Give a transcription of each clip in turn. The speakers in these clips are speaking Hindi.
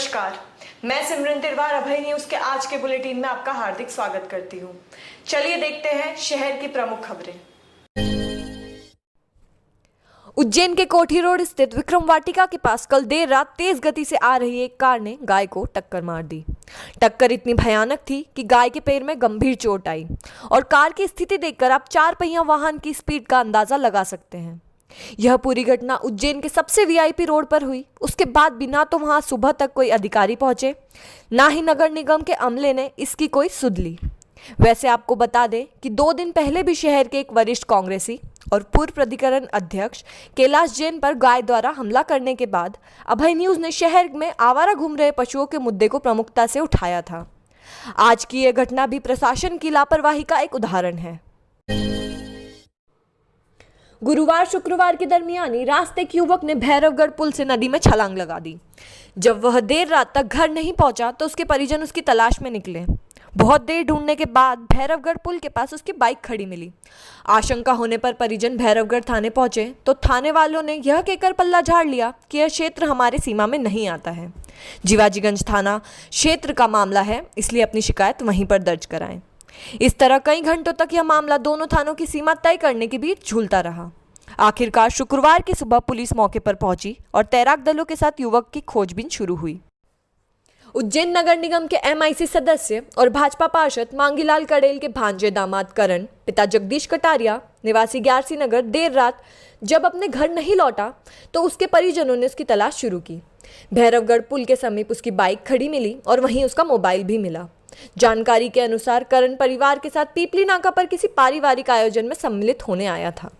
नमस्कार, मैं सिमरन तिरवार अभय न्यूज के आज के बुलेटिन में आपका हार्दिक स्वागत करती हूँ। चलिए देखते हैं शहर की प्रमुख खबरें। उज्जैन के कोठी रोड स्थित विक्रम वाटिका के पास कल देर रात तेज गति से आ रही एक कार ने गाय को टक्कर मार दी। टक्कर इतनी भयानक थी कि गाय के पैर में गंभीर चोट आई और कार की स्थिति देखकर आप 4 पहिया वाहन की स्पीड का अंदाजा लगा सकते हैं। यह पूरी घटना उज्जैन के सबसे वीआईपी रोड पर हुई। उसके बाद भी ना तो वहां सुबह तक कोई अधिकारी पहुंचे, ना ही नगर निगम के अमले ने इसकी कोई सुध ली। वैसे आपको बता दें कि 2 दिन पहले भी शहर के एक वरिष्ठ कांग्रेसी और पूर्व प्राधिकरण अध्यक्ष कैलाश जैन पर गाय द्वारा हमला करने के बाद अभय न्यूज ने शहर में आवारा घूम रहे पशुओं के मुद्दे को प्रमुखता से उठाया था। आज की यह घटना भी प्रशासन की लापरवाही का एक उदाहरण है। गुरुवार शुक्रवार के दरमियानी रास्ते एक युवक ने भैरवगढ़ पुल से नदी में छलांग लगा दी। जब वह देर रात तक घर नहीं पहुंचा तो उसके परिजन उसकी तलाश में निकले। बहुत देर ढूंढने के बाद भैरवगढ़ पुल के पास उसकी बाइक खड़ी मिली। आशंका होने पर परिजन भैरवगढ़ थाने पहुंचे तो थाने वालों ने यह कहकर पल्ला झाड़ लिया कि यह क्षेत्र हमारे सीमा में नहीं आता है। जीवाजीगंज थाना क्षेत्र का मामला है, इसलिए अपनी शिकायत वहीं पर दर्ज कराएं। इस तरह कई घंटों तक यह मामला दोनों थानों की सीमा तय करने के बीच झूलता रहा। आखिरकार शुक्रवार की सुबह पुलिस मौके पर पहुंची और तैराक दलों के साथ युवक की खोजबीन शुरू हुई। उज्जैन नगर निगम के एमआईसी सदस्य और भाजपा पार्षद मांगीलाल कड़ेल के भांजे दामाद करण, पिता जगदीश कटारिया निवासी ग्यारसी नगर देर रात जब अपने घर नहीं लौटा तो उसके परिजनों ने उसकी तलाश शुरू की। भैरवगढ़ पुल के समीप उसकी बाइक खड़ी मिली और वहीं उसका मोबाइल भी मिला। जानकारी के अनुसार करण परिवार के साथ पीपली नाका पर किसी पारिवारिक आयोजन में सम्मिलित होने आया था,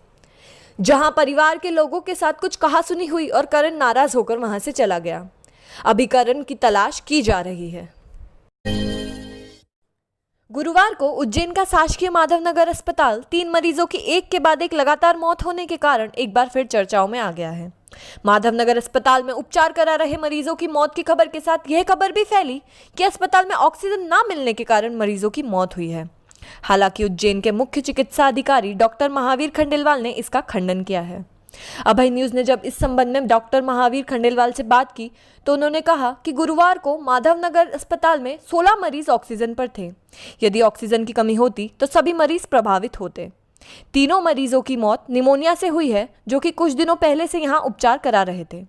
जहां परिवार के लोगों के साथ कुछ कहासुनी हुई और करण नाराज होकर वहां से चला गया। अभी करण की तलाश की जा रही है। गुरुवार को उज्जैन का शासकीय माधवनगर अस्पताल 3 मरीजों की एक के बाद एक लगातार मौत होने के कारण एक बार फिर चर्चाओं में आ गया है। माधवनगर अस्पताल में उपचार करा रहे मरीजों की मौत की खबर के साथ यह खबर भी फैली कि अस्पताल में ऑक्सीजन न मिलने के कारण मरीजों की मौत हुई है। हालांकि उज्जैन के मुख्य चिकित्सा अधिकारी डॉक्टर महावीर खंडेलवाल ने इसका खंडन किया है। अभय न्यूज ने जब इस संबंध में डॉक्टर महावीर खंडेलवाल से बात की तो उन्होंने कहा कि गुरुवार को माधवनगर अस्पताल में 16 मरीज ऑक्सीजन पर थे। यदि ऑक्सीजन की कमी होती तो सभी मरीज प्रभावित होते। तीनों मरीजों की मौत निमोनिया से हुई है, जो कि कुछ दिनों पहले से यहां उपचार करा रहे थे।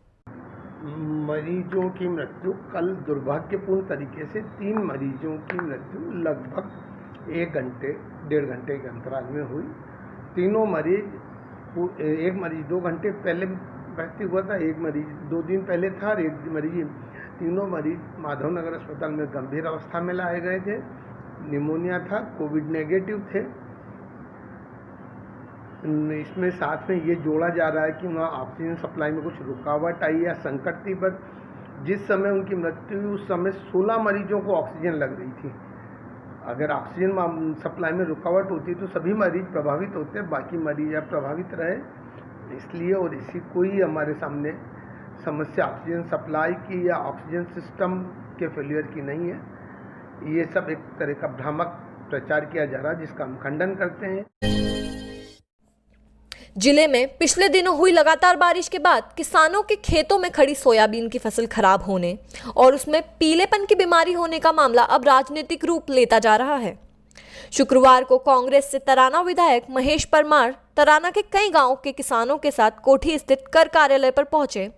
मरीजों की मृत्यु कल दुर्भाग्यपूर्ण तरीके से 3 मरीजों की मृत्यु लगभग 1 घंटे 1.5 घंटे के अंतराल में हुई। तीनों मरीज, एक मरीज 2 घंटे पहले भर्ती हुआ था, एक मरीज 2 दिन पहले था और एक मरीज, तीनों मरीज माधवनगर अस्पताल में गंभीर अवस्था में लाए गए थे। निमोनिया था, कोविड नेगेटिव थे। इसमें साथ में ये जोड़ा जा रहा है कि वहाँ ऑक्सीजन सप्लाई में कुछ रुकावट आई या संकट थी, पर जिस समय उनकी मृत्यु हुई उस समय 16 मरीजों को ऑक्सीजन लग रही थी। अगर ऑक्सीजन सप्लाई में रुकावट होती तो सभी मरीज प्रभावित होते, बाकी मरीज अब प्रभावित रहे। इसलिए और इसी कोई हमारे सामने समस्या ऑक्सीजन सप्लाई की या ऑक्सीजन सिस्टम के फेलियर की नहीं है। ये सब एक तरह का भ्रामक प्रचार किया जा रहा है, जिसका हम खंडन करते हैं। जिले में पिछले दिनों हुई लगातार बारिश के बाद किसानों के खेतों में खड़ी सोयाबीन की फसल खराब होने और उसमें पीलेपन की बीमारी होने का मामला अब राजनीतिक रूप लेता जा रहा है। शुक्रवार को कांग्रेस से तराना विधायक महेश परमार तराना के कई गांवों के किसानों के साथ कोठी स्थित कर कार्यालय पर पहुंचे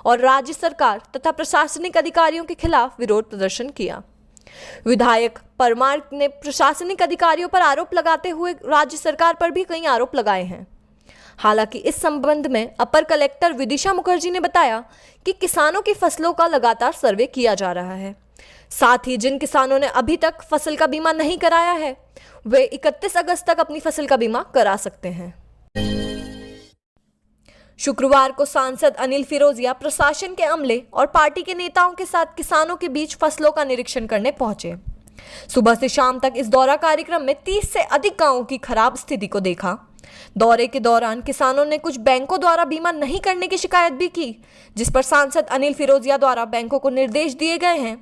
और राज्य सरकार तथा प्रशासनिक अधिकारियों के खिलाफ विरोध प्रदर्शन किया। विधायक परमार ने प्रशासनिक अधिकारियों पर आरोप लगाते हुए राज्य सरकार पर भी कई आरोप लगाए हैं। हालांकि इस संबंध में अपर कलेक्टर विदिशा मुखर्जी ने बताया कि किसानों की फसलों का लगातार सर्वे किया जा रहा है। साथ ही जिन किसानों ने अभी तक फसल का बीमा नहीं कराया है वे 31 अगस्त तक अपनी फसल का बीमा करा सकते हैं। शुक्रवार को सांसद अनिल फिरोजिया प्रशासन के अमले और पार्टी के नेताओं के साथ किसानों के बीच फसलों का निरीक्षण करने पहुंचे। सुबह से शाम तक इस दौरा कार्यक्रम में 30 से अधिक गांवों की खराब स्थिति को देखा। दौरे के दौरान किसानों ने कुछ बैंकों द्वारा बीमा नहीं करने की शिकायत भी की, जिस पर सांसद अनिल फिरोजिया द्वारा बैंकों को निर्देश दिए गए हैं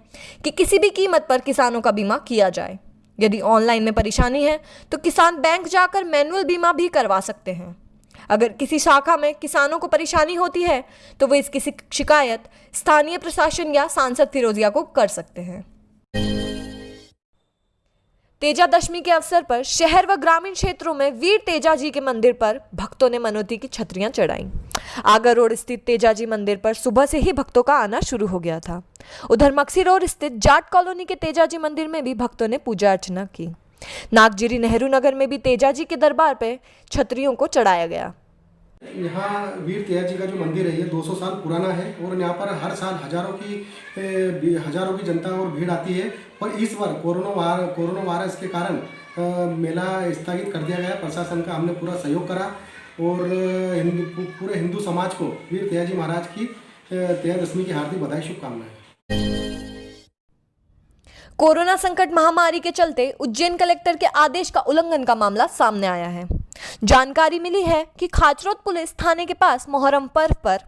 कि किसी भी कीमत पर किसानों का बीमा किया जाए। यदि ऑनलाइन में परेशानी है तो किसान बैंक जाकर मैनुअल बीमा भी करवा सकते हैं। अगर किसी शाखा में किसानों को परेशानी होती है तो वे इसकी शिकायत स्थानीय प्रशासन या सांसद फिरोजिया को कर सकते हैं। तेजा दशमी के अवसर पर शहर व ग्रामीण क्षेत्रों में वीर तेजा जी के मंदिर पर भक्तों ने मनौती की छतरियां चढ़ाईं। आगर रोड स्थित तेजा जी मंदिर पर सुबह से ही भक्तों का आना शुरू हो गया था। उधर मक्सी रोड स्थित जाट कॉलोनी के तेजा जी मंदिर में भी भक्तों ने पूजा अर्चना की। नागजिरी नेहरू नगर में भी तेजा जी के दरबार पे छतरियों को चढ़ाया गया। यहाँ वीर तेजा जी का जो मंदिर है ये 200 साल पुराना है और यहाँ पर हर साल हजारों की जनता और भीड़ आती है। और इस बार कोरोना वायरस के कारण मेला स्थगित कर दिया गया। प्रशासन का हमने पूरा सहयोग करा और पूरे हिंदू समाज को वीर तेजा जी महाराज की तेजा दशमी की हार्दिक बधाई शुभकामनाएं। कोरोना संकट महामारी के चलते उज्जैन कलेक्टर के आदेश का उल्लंघन का मामला सामने आया है। जानकारी मिली है कि खाचरोद पुलिस थाने के पास मोहर्रम पर्व पर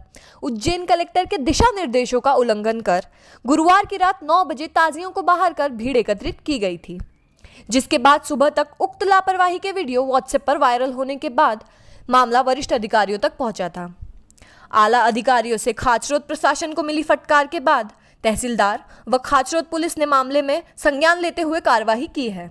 उज्जैन कलेक्टर के दिशा निर्देशों का उल्लंघन कर गुरुवार की रात 9 बजे ताजियों को बाहर कर भीड़ एकत्रित की गई थी, जिसके बाद सुबह तक उक्त लापरवाही के वीडियो व्हाट्सएप पर वायरल होने के बाद मामला वरिष्ठ अधिकारियों तक पहुंचा था। आला अधिकारियों से खाचरोद प्रशासन को मिली फटकार के बाद तहसीलदार व खाचरोद पुलिस ने मामले में संज्ञान लेते हुए कार्रवाई की है,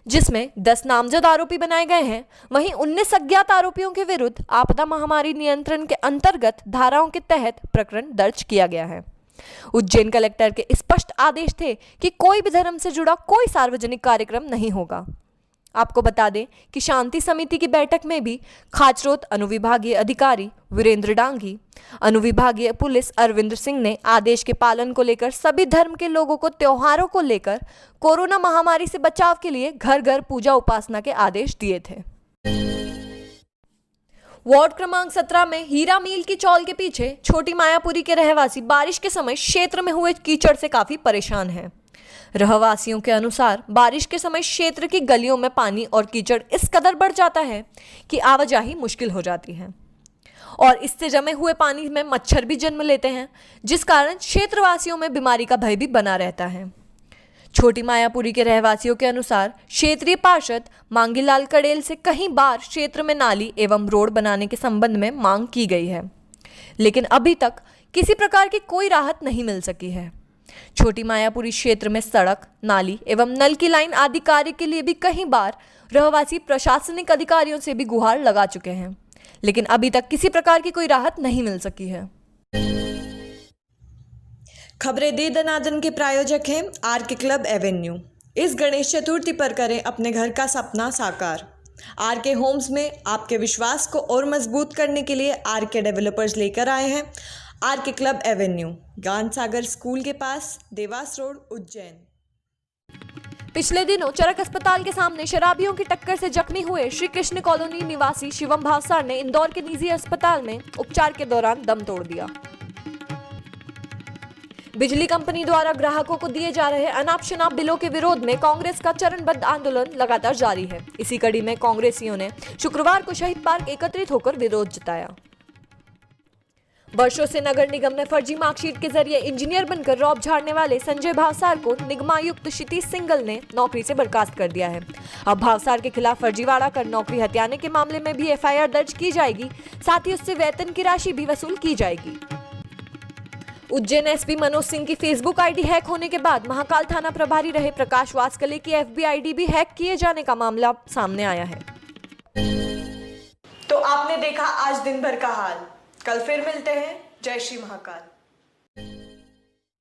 जिसमें 10 नामजद आरोपी बनाए गए हैं। वहीं 19 अज्ञात आरोपियों के विरुद्ध आपदा महामारी नियंत्रण के अंतर्गत धाराओं के तहत प्रकरण दर्ज किया गया है। उज्जैन कलेक्टर के स्पष्ट आदेश थे कि कोई भी धर्म से जुड़ा कोई सार्वजनिक कार्यक्रम नहीं होगा। आपको बता दें कि शांति समिति की बैठक में भी खाचरोद अनुविभागीय अधिकारी वीरेंद्र डांगी, अनुविभागीय पुलिस अरविंद सिंह ने आदेश के पालन को लेकर सभी धर्म के लोगों को त्योहारों को लेकर कोरोना महामारी से बचाव के लिए घर घर पूजा उपासना के आदेश दिए थे। वार्ड क्रमांक 17 में हीरा मील की चौल के पीछे छोटी मायापुरी के रहवासी बारिश के समय क्षेत्र में हुए कीचड़ से काफी परेशान हैं। रहवासियों के अनुसार बारिश के समय क्षेत्र की गलियों में पानी और कीचड़ इस कदर बढ़ जाता है कि आवाजाही मुश्किल हो जाती है और इससे जमे हुए पानी में मच्छर भी जन्म लेते हैं, जिस कारण क्षेत्रवासियों में बीमारी का भय भी बना रहता है। छोटी मायापुरी के रहवासियों के अनुसार क्षेत्रीय पार्षद मांगीलाल कड़ेल से कई बार क्षेत्र में नाली एवं रोड बनाने के संबंध में मांग की गई है, लेकिन अभी तक किसी प्रकार की कोई राहत नहीं मिल सकी है। छोटी मायापुरी क्षेत्र में सड़क, नाली एवं नल की लाइन आदि कार्य के लिए भी कई बार रहवासी प्रशासनिक अधिकारियों से भी गुहार लगा चुके हैं, लेकिन अभी तक किसी प्रकार की कोई राहत नहीं मिल सकी है। खबरें दे दनादन के प्रायोजक हैं आर के क्लब एवेन्यू। इस गणेश चतुर्थी पर करें अपने घर का सपना साकार। आर के होम्स में आपके विश्वास को और मजबूत करने के लिए आर के डेवलपर्स लेकर आए हैं आर के क्लब एवेन्यू, ज्ञान सागर स्कूल के पास, देवास रोड, उज्जैन। पिछले दिनों चरक अस्पताल के सामने शराबियों की टक्कर से जख्मी हुए श्री कृष्ण कॉलोनी निवासी शिवम भावसार ने इंदौर के निजी अस्पताल में उपचार के दौरान दम तोड़ दिया। बिजली कंपनी द्वारा ग्राहकों को दिए जा रहे अनाप शनाप बिलों के विरोध में कांग्रेस का चरणबद्ध आंदोलन लगातार जारी है। इसी कड़ी में कांग्रेसियों ने शुक्रवार को शहीद पार्क एकत्रित होकर विरोध जताया। वर्षों से नगर निगम में फर्जी मार्कशीट के जरिए इंजीनियर बनकर रौब झाड़ने वाले संजय भावसार को निगमायुक्त क्षितिज सिंगल ने नौकरी से बर्खास्त कर दिया है। अब भावसार के खिलाफ फर्जीवाड़ा कर नौकरी हथियाने के मामले में भी एफआईआर दर्ज की जाएगी, साथ ही उससे वेतन की राशि भी वसूल की जाएगी। उज्जैन एसपी मनोज सिंह की फेसबुक आईडी हैक होने के बाद महाकाल थाना प्रभारी रहे प्रकाश वास्कले की एफबी आईडी भी हैक किए जाने का मामला सामने आया है। तो आपने देखा आज दिन भर का हाल। कल फिर मिलते हैं। जय श्री महाकाल।